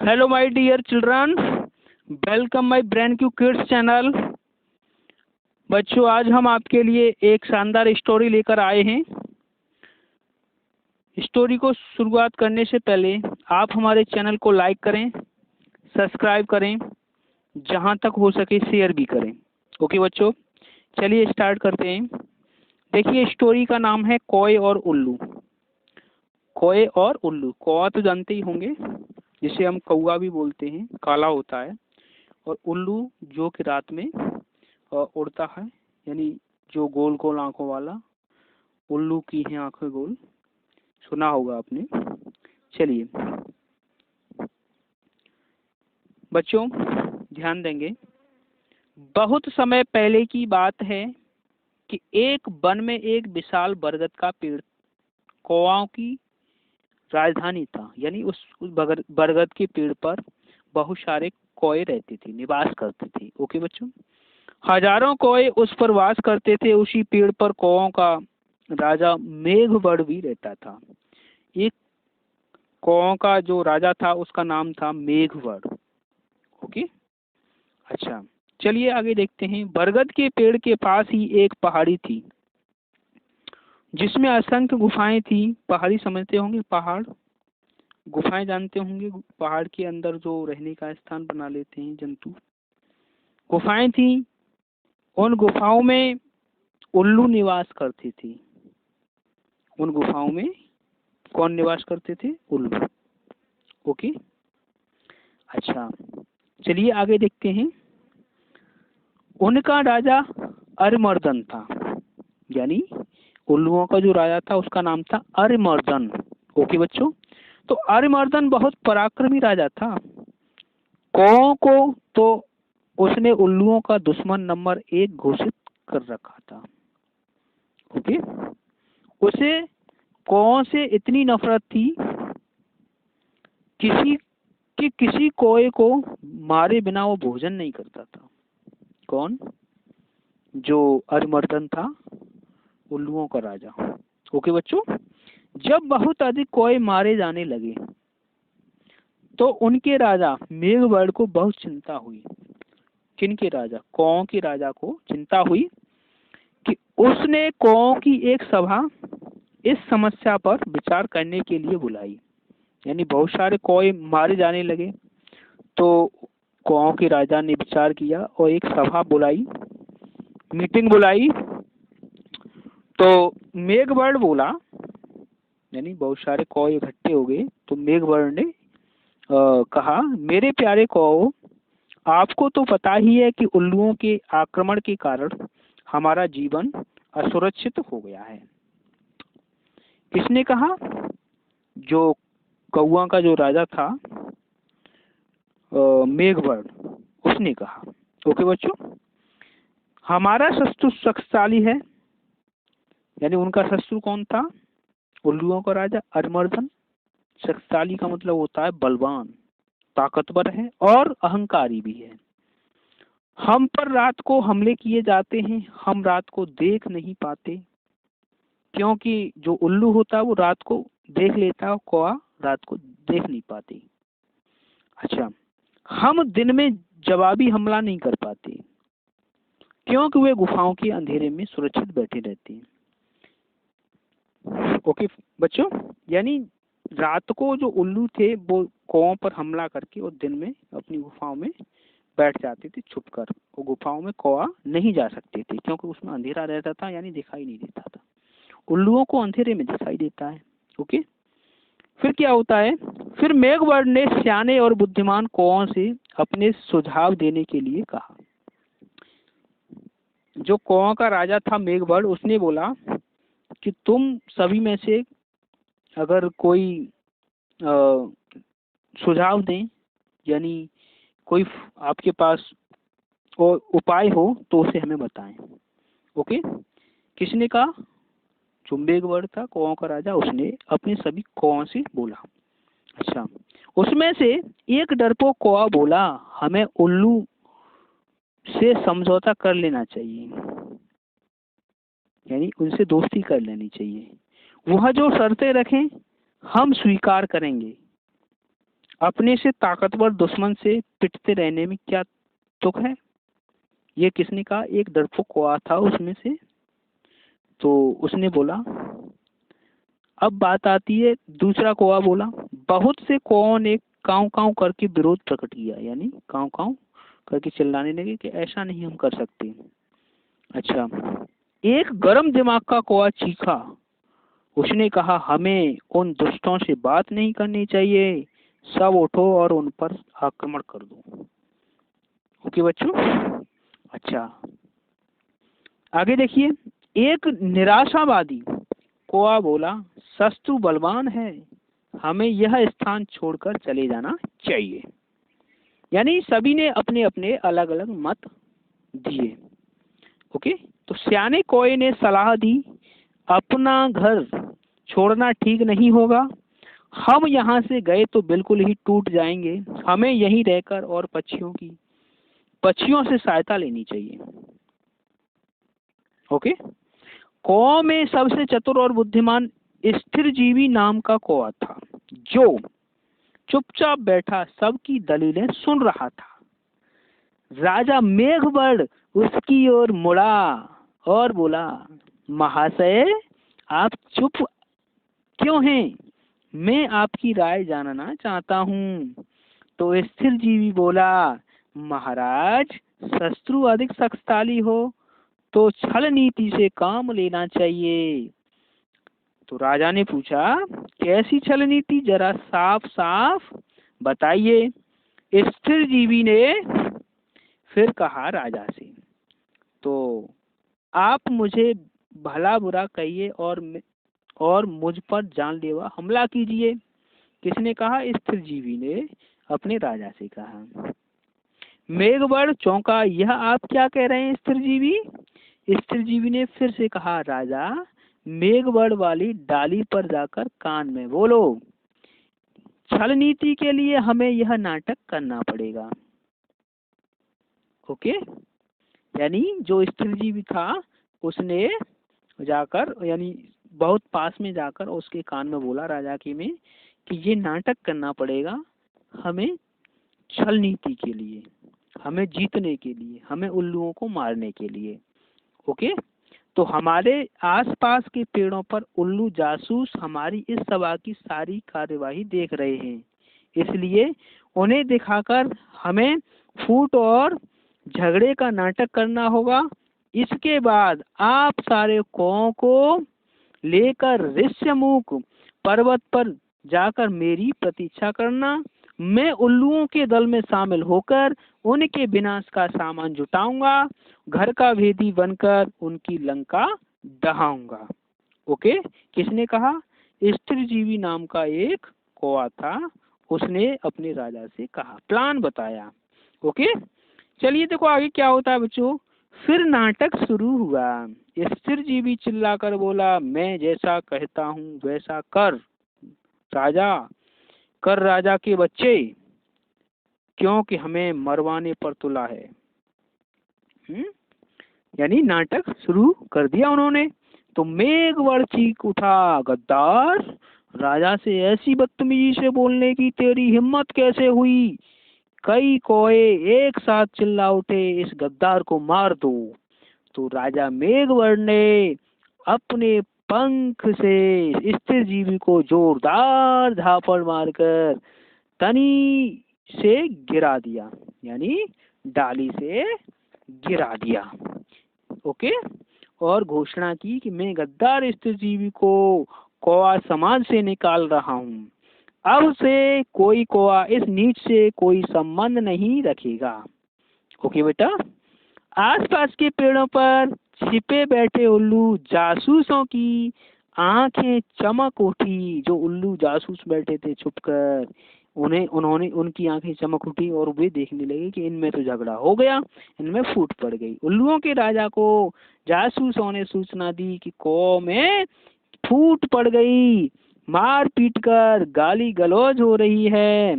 Hello my dear children, welcome my brain Q kids channel. बच्चों, आज हम आपके लिए एक शानदार स्टोरी लेकर आए हैं। स्टोरी को शुरुआत करने से पहले आप हमारे चैनल को लाइक करें, सब्सक्राइब करें, जहां तक हो सके शेयर भी करें। ओके बच्चों, चलिए स्टार्ट करते हैं। देखिए, स्टोरी का नाम है कौए और उल्लू। कौए और उल्लू। कौआ तो जानते ही होंगे, जिसे हम कौआ भी बोलते हैं, काला होता है। और उल्लू जो कि रात में उड़ता है, यानी जो गोल गोल आंखों वाला। उल्लू की हैं आंखें गोल, सुना होगा आपने। चलिए बच्चों, ध्यान देंगे। बहुत समय पहले की बात है कि एक वन में एक विशाल बरगद का पेड़ कौओं की राजधानी था। यानी उस बरगद के पेड़ पर बहुत सारे कौए रहते थे, निवास करते थे। ओके बच्चों, हजारों कौए उस पर वास करते थे। उसी पेड़ पर कौओं का राजा मेघवर्ण भी रहता था। एक कौओं का जो राजा था उसका नाम था मेघवर्ण। ओके, अच्छा चलिए आगे देखते हैं। बरगद के पेड़ के पास ही एक पहाड़ी थी, जिसमें असंख्य गुफाएं थी। पहाड़ी समझते होंगे, पहाड़, गुफाएं जानते होंगे, पहाड़ के अंदर जो रहने का स्थान बना लेते हैं जंतु। गुफाएं थी। उन गुफाओं में उल्लू निवास करती थी। उन गुफाओं में कौन निवास करते थे? उल्लू। ओके, अच्छा चलिए आगे देखते हैं। उनका राजा अरिमर्दन था, यानी उल्लुओं का जो राजा था उसका नाम था अरिमर्दन। ओके बच्चों, तो अरिमर्दन बहुत पराक्रमी राजा था। कौओं को तो उसने उल्लुओं का दुश्मन नंबर 1 घोषित कर रखा था। ओके, उसे कौओं से इतनी नफरत थी, किसी कौए को मारे बिना वो भोजन नहीं करता था। कौन? जो अरिमर्दन था, उल्लुओं का राजा। ओके बच्चों, जब बहुत अधिक कौए मारे जाने लगे तो उनके राजा मेघवर्ण को बहुत चिंता हुई। किनके राजा? कौओं के राजा को चिंता हुई कि उसने कौओं की एक सभा इस समस्या पर विचार करने के लिए बुलाई। यानी बहुत सारे कौए मारे जाने लगे, तो कौओं के राजा ने विचार किया और एक सभा बुलाई, मीटिंग बुलाई। तो मेघवर्ण बोला, यानी बहुत सारे कौए इकट्ठे हो गए, तो मेघवर्ण ने कहा, मेरे प्यारे कौओं, आपको तो पता ही है कि उल्लुओं के आक्रमण के कारण हमारा जीवन असुरक्षित हो गया है। किसने कहा? जो कौआ का जो राजा था मेघवर्ण, उसने कहा। ओके बच्चों, हमारा शत्रु शक्तिशाली है। यानी उनका शत्रु कौन था? उल्लुओं का राजा अरिमर्दन। शक्तिशाली का मतलब होता है बलवान, ताकतवर है और अहंकारी भी है। हम पर रात को हमले किए जाते हैं, हम रात को देख नहीं पाते, क्योंकि जो उल्लू होता है वो रात को देख लेता है, कौआ रात को देख नहीं पाते। अच्छा, हम दिन में जवाबी हमला नहीं कर पाते, क्योंकि वे गुफाओं के अंधेरे में सुरक्षित बैठे रहते हैं। ओके बच्चों, यानी रात को जो उल्लू थे वो कौओं पर हमला करके और दिन में अपनी गुफाओं में बैठ जाते थे छुपकर। वो गुफाओं में कौआ नहीं जा सकते थे, क्योंकि उसमें अंधेरा रहता था, यानी दिखाई नहीं देता था। उल्लुओं को अंधेरे में दिखाई देता है। ओके, फिर क्या होता है? फिर मेघवर्ण ने सियाने और बुद्धिमान कौओं से अपने सुझाव देने के लिए कहा। जो कौओं का राजा था मेघवर्ण, उसने बोला कि तुम सभी में से अगर कोई सुझाव दें, यानी कोई आपके पास और उपाय हो तो उसे हमें बताएं। ओके, किसने कहा? जो मेघवर्ण था, कौओं का राजा, उसने अपने सभी कौओं से बोला। अच्छा, उसमें से एक डरपोक कौआ बोला, हमें उल्लू से समझौता कर लेना चाहिए, यानी उनसे दोस्ती कर लेनी चाहिए। वह जो शर्तें रखें हम स्वीकार करेंगे। अपने से ताकतवर दुश्मन से पिटते रहने में क्या तुक है। ये किसने कहा, एक डरपोक कौवा था उसमें से। तो उसने बोला। अब बात आती है, दूसरा कौवा बोला। बहुत से कौओं ने काव काव करके विरोध प्रकट किया, यानी काव काव करके चिल्लाने लगे कि ऐसा नहीं हम कर सकते। अच्छा, एक गरम दिमाग का कौवा चीखा। उसने कहा, हमें उन दुष्टों से बात नहीं करनी चाहिए, सब उठो और उन पर आक्रमण कर दो। ओके बच्चों। अच्छा, आगे देखिए। एक निराशावादी कौवा बोला, शत्रु बलवान है, हमें यह स्थान छोड़कर चले जाना चाहिए। यानी सभी ने अपने अपने अलग अलग मत दिए। ओके, तो सियाने कौवे ने सलाह दी, अपना घर छोड़ना ठीक नहीं होगा, हम यहाँ से गए तो बिल्कुल ही टूट जाएंगे, हमें यहीं रहकर और पक्षियों से सहायता लेनी चाहिए। ओके, कौओं में सबसे चतुर और बुद्धिमान स्थिरजीवी नाम का कौवा था, जो चुपचाप बैठा सबकी दलीलें सुन रहा था। राजा मेघवर्ण उसकी ओर मुड़ा और बोला, महाशय आप चुप क्यों हैं, मैं आपकी राय जानना चाहता हूँ। तो स्थिर जीवी बोला, महाराज शत्रु अधिक शक्तिशाली हो तो छल नीति से काम लेना चाहिए। तो राजा ने पूछा, कैसी छल नीति, जरा साफ साफ बताइए। स्थिर जीवी ने फिर कहा राजा से, तो आप मुझे भला बुरा कहिए और मुझ पर जानलेवा हमला कीजिए। किसने कहा, स्थिर जीवी ने अपने राजा से कहा। मेघवर्ण चौंका, यह आप क्या कह रहे हैं स्थिर जीवी। स्थिर जीवी ने फिर से कहा, राजा मेघवर्ण वाली डाली पर जाकर कान में बोलो, छल नीति के लिए हमें यह नाटक करना पड़ेगा। ओके, यानी जो स्थिर जीवी था उसने जाकर, यानी बहुत पास में जाकर उसके कान में बोला राजा के में कि ये नाटक करना पड़ेगा हमें छल नीति के लिए, हमें जीतने के लिए, हमें उल्लुओं को मारने के लिए। ओके, तो हमारे आसपास के पेड़ों पर उल्लू जासूस हमारी इस सभा की सारी कार्यवाही देख रहे हैं, इसलिए उन्हें दिखाकर हमें फूट और झगड़े का नाटक करना होगा। इसके बाद आप सारे कौओं को लेकर ऋष्यमुख पर्वत पर जाकर मेरी प्रतीक्षा करना। मैं उल्लुओं के दल में शामिल होकर उनके विनाश का सामान जुटाऊंगा, घर का भेदी बनकर उनकी लंका ढहाऊंगा। ओके, किसने कहा, स्थिर जीवी नाम का एक कौवा था, उसने अपने राजा से कहा, प्लान बताया। ओके, चलिए देखो आगे क्या होता है बच्चों। फिर नाटक शुरू हुआ। स्थिर जीवी चिल्लाकर बोला, मैं जैसा कहता हूँ वैसा कर राजा के बच्चे, क्योंकि हमें मरवाने पर तुला है। यानी नाटक शुरू कर दिया उन्होंने। तो मेघवर्ण चीख उठा, गद्दार, राजा से ऐसी बदतमीजी से बोलने की तेरी हिम्मत कैसे हुई। कई कौए एक साथ चिल्ला उठे, इस गद्दार को मार दो। तो राजा मेघवर्ण ने अपने पंख से स्थिर जीवी को जोरदार झापड़ मारकर तनी से गिरा दिया, यानी डाली से गिरा दिया। ओके, और घोषणा की कि मैं गद्दार स्थिर जीवी को कौवा समाज से निकाल रहा हूँ। अब से कोई कौवा इस नीच से कोई संबंध नहीं रखेगा। ओके बेटा, आसपास के पेड़ों पर छिपे बैठे उल्लू जासूसों की आंखें चमक उठी। जो उल्लू जासूस बैठे थे छुपकर, उन्होंने उनकी आंखें चमक उठी और वे देखने लगे कि इनमें तो झगड़ा हो गया, इनमें फूट पड़ गई। उल्लुओं के राजा को जासूसों ने सूचना दी कि कौओं में फूट पड़ गई, मार पीट कर गाली गलौज हो रही है।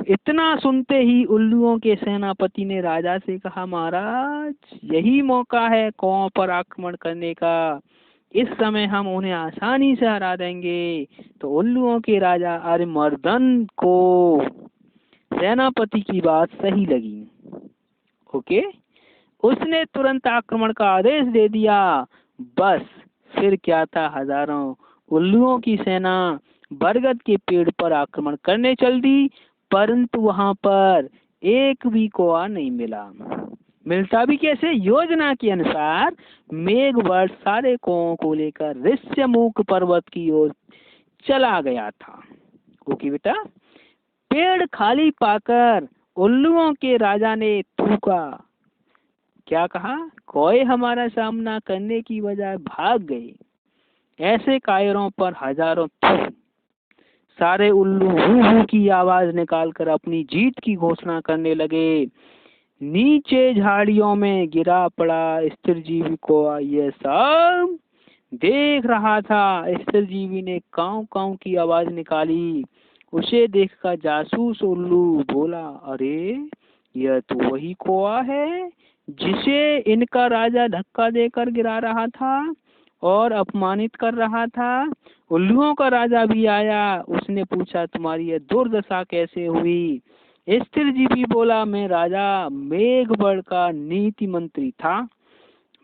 इतना सुनते ही उल्लुओं के सेनापति ने राजा से कहा, महाराज यही मौका है कौओं पर आक्रमण करने का। इस समय हम उन्हें आसानी से हरा देंगे। तो उल्लुओं के राजा अरिमर्दन को सेनापति की बात सही लगी। ओके, उसने तुरंत आक्रमण का आदेश दे दिया। बस फिर क्या था, हजारों उल्लुओं की सेना बरगद के पेड़ पर आक्रमण करने चल दी, परंतु वहां पर एक भी कौआ नहीं मिला। मिलता भी कैसे? योजना के अनुसार मेघवर्ष सारे कौओं को लेकर ऋष्यमुख पर्वत की ओर चला गया था। ओके बेटा, पेड़ खाली पाकर उल्लुओं के राजा ने थूका। क्या कहा? कौए हमारा सामना करने की बजाय भाग गए। ऐसे कायरों पर हजारों थू। सारे उल्लू हू हू की आवाज निकालकर अपनी जीत की घोषणा करने लगे। नीचे झाड़ियों में गिरा पड़ा स्थिरजीवी कौआ यह सब देख रहा था। स्थिरजीवी ने काऊ काऊ की आवाज निकाली। उसे देखकर जासूस उल्लू बोला, अरे यह तो वही कौआ है जिसे इनका राजा धक्का देकर गिरा रहा था और अपमानित कर रहा था। उल्लुओं का राजा भी आया। उसने पूछा, तुम्हारी यह दुर्दशा कैसे हुई? स्थिरजीवी बोला, मैं राजा मेघवर्ष का नीति मंत्री था।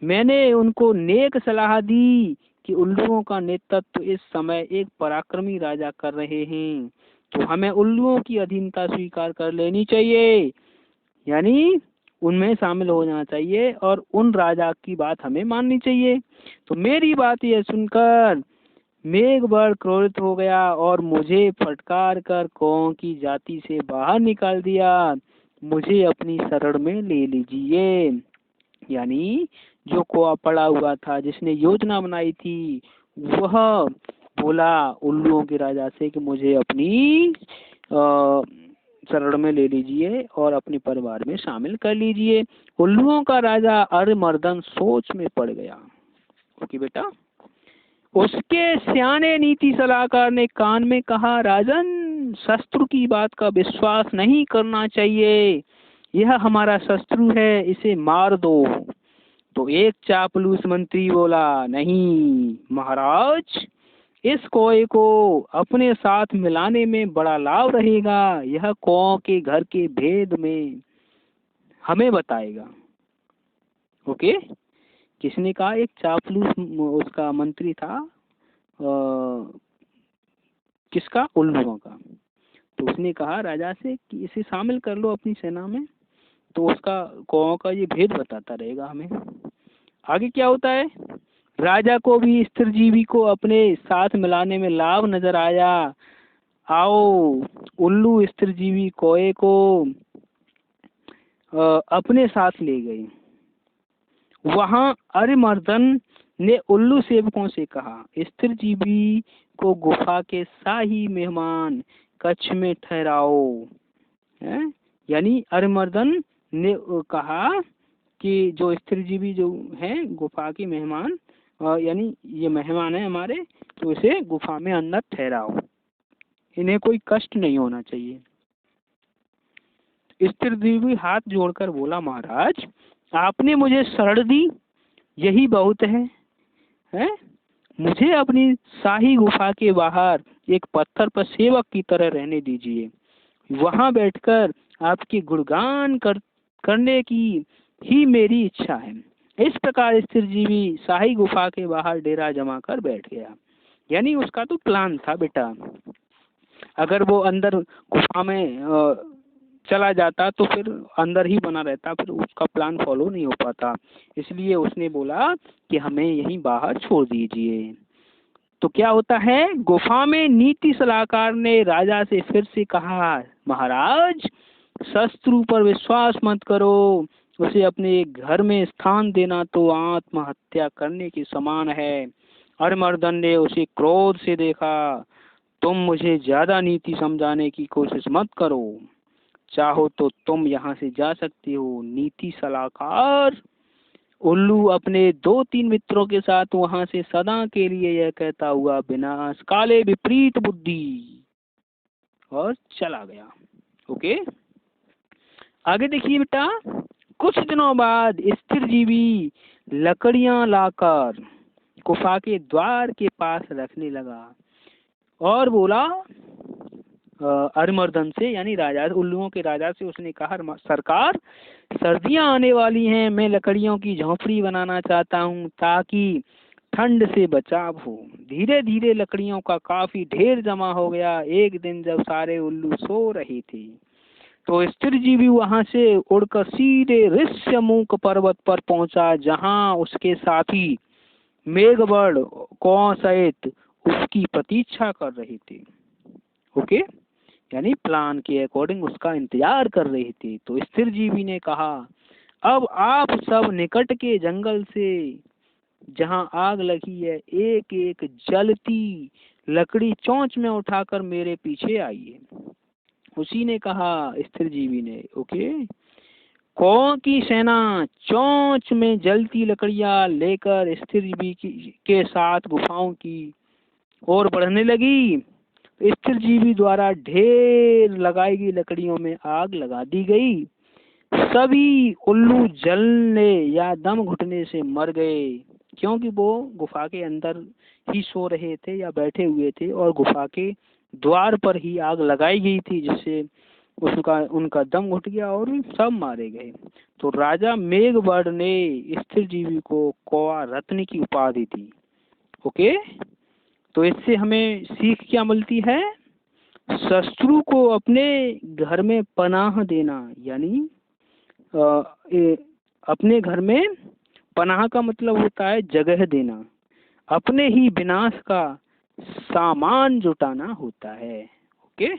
मैंने उनको नेक सलाह दी कि उल्लुओं का नेतृत्व इस समय एक पराक्रमी राजा कर रहे हैं, तो हमें उल्लुओं की अधीनता स्वीकार कर लेनी चाहिए, यानी उनमें शामिल हो जाना चाहिए और उन राजा की बात हमें माननी चाहिए। तो मेरी बात यह सुनकर मेघवर्ष क्रोधित हो गया और मुझे फटकार कर कौओं की जाति से बाहर निकाल दिया। मुझे अपनी शरण में ले लीजिए। यानी जो कौआ पड़ा हुआ था, जिसने योजना बनाई थी, वह बोला उल्लुओं के राजा से कि मुझे अपनी शरण में ले लीजिए और अपने परिवार में शामिल कर लीजिए। उल्लुओं का राजा अरिमर्दन सोच में पड़ गया। ओके बेटा, उसके सियाने नीति सलाहकार ने कान में कहा, राजन, शत्रु की बात का विश्वास नहीं करना चाहिए। यह हमारा शत्रु है, इसे मार दो। तो एक चापलूस मंत्री बोला, नहीं महाराज, इस कौए को अपने साथ मिलाने में बड़ा लाभ रहेगा। यह कौओं के घर के भेद में हमें बताएगा। ओके, किसने कहा? एक चापलूस उसका मंत्री था, किसका? उल्लुओं का। तो उसने कहा राजा से कि इसे शामिल कर लो अपनी सेना में, तो उसका कौओं का ये भेद बताता रहेगा हमें। आगे क्या होता है? राजा को भी स्थिरजीवी को अपने साथ मिलाने में लाभ नजर आया। आओ, उल्लू स्थिरजीवी कौए को अपने साथ ले गए। वहां अरिमर्दन ने उल्लू सेवकों से कहा, स्थिरजीवी को गुफा के शाही मेहमान कक्ष में ठहराओ। यानी अरिमर्दन ने कहा कि जो स्थिरजीवी जो हैं गुफा के मेहमान, यानी ये मेहमान है हमारे, तो इसे गुफा में अंदर ठहराओ, इन्हें कोई कष्ट नहीं होना चाहिए। स्थिरजीवी हाथ जोड़कर बोला, महाराज, आपने मुझे शरण दी, यही बहुत है। मुझे अपनी शाही गुफा के बाहर एक पत्थर पर सेवक की तरह रहने दीजिए। वहां बैठकर आपके गुणगान करने की ही मेरी इच्छा है। इस प्रकार स्थिरजीवी शाही गुफा के बाहर डेरा जमा कर बैठ गया। यानी उसका तो प्लान था बेटा, अगर वो अंदर गुफा में चला जाता तो फिर अंदर ही बना रहता, फिर उसका प्लान फॉलो नहीं हो पाता। इसलिए उसने बोला कि हमें यहीं बाहर छोड़ दीजिए। तो क्या होता है, गुफा में नीति सलाहकार ने राजा से फिर से कहा, महाराज, शत्रु पर विश्वास मत करो, उसे अपने घर में स्थान देना तो आत्महत्या करने के समान है। अरिमर्दन ने उसे क्रोध से देखा। तुम मुझे ज्यादा नीति समझाने की कोशिश मत करो, चाहो तो तुम यहाँ से जा सकते हो। नीति सलाहकार उल्लू अपने 2-3 मित्रों के साथ वहां से सदा के लिए यह कहता हुआ विनाश काले विपरीत बुद्धि, और चला गया। ओके, आगे देखिए बेटा। कुछ दिनों बाद स्थिरजीवी लकड़ियां लाकर गुफा के द्वार के पास रखने लगा और बोला अरिमर्दन से, यानी राजा, उल्लुओं के राजा से उसने कहा, सरकार, सर्दियां आने वाली हैं, मैं लकड़ियों की झोंपड़ी बनाना चाहता हूँ ताकि ठंड से बचाव हो। धीरे धीरे लकड़ियों का काफी ढेर जमा हो गया। एक दिन जब सारे उल्लू सो रहे थे तो स्त्रीजीवी वहां से उड़कर सीधे ऋष्यमुख पर्वत पर पहुंचा, जहां उसके साथी मेघबर्ड कौ सहित उसकी प्रतीक्षा कर रहे थे। ओके, यानी प्लान के अकॉर्डिंग उसका इंतजार कर रहे थे। तो स्त्रीजीवी ने कहा, अब आप सब निकट के जंगल से जहां आग लगी है एक एक जलती लकड़ी चोंच में उठाकर मेरे पीछे आइए। उसी ने कहा, स्त्रीजीवी ने, ओके, कौ की सेना चोंच में जलती लकड़ियां लेकर स्त्रीजीवी के साथ गुफाओं की ओर बढ़ने लगी। स्त्रीजीवी द्वारा ढेर लगाई गई लकड़ियों में आग लगा दी गई। सभी उल्लू जलने या दम घुटने से मर गए, क्योंकि वो गुफा के अंदर ही सो रहे थे या बैठे हुए थे और गुफा के द्वार पर ही आग लगाई गई थी, जिससे उनका दम घुट गया और सब मारे गए। तो राजा मेघबर्ड ने स्त्रीजीवी को कौआ रत्न की उपाधि दी। ओके, तो इससे हमें सीख क्या मिलती है? शत्रु को अपने घर में पनाह देना, यानी अपने घर में पनाह का मतलब होता है जगह देना, अपने ही विनाश का सामान जुटाना होता है। ओके।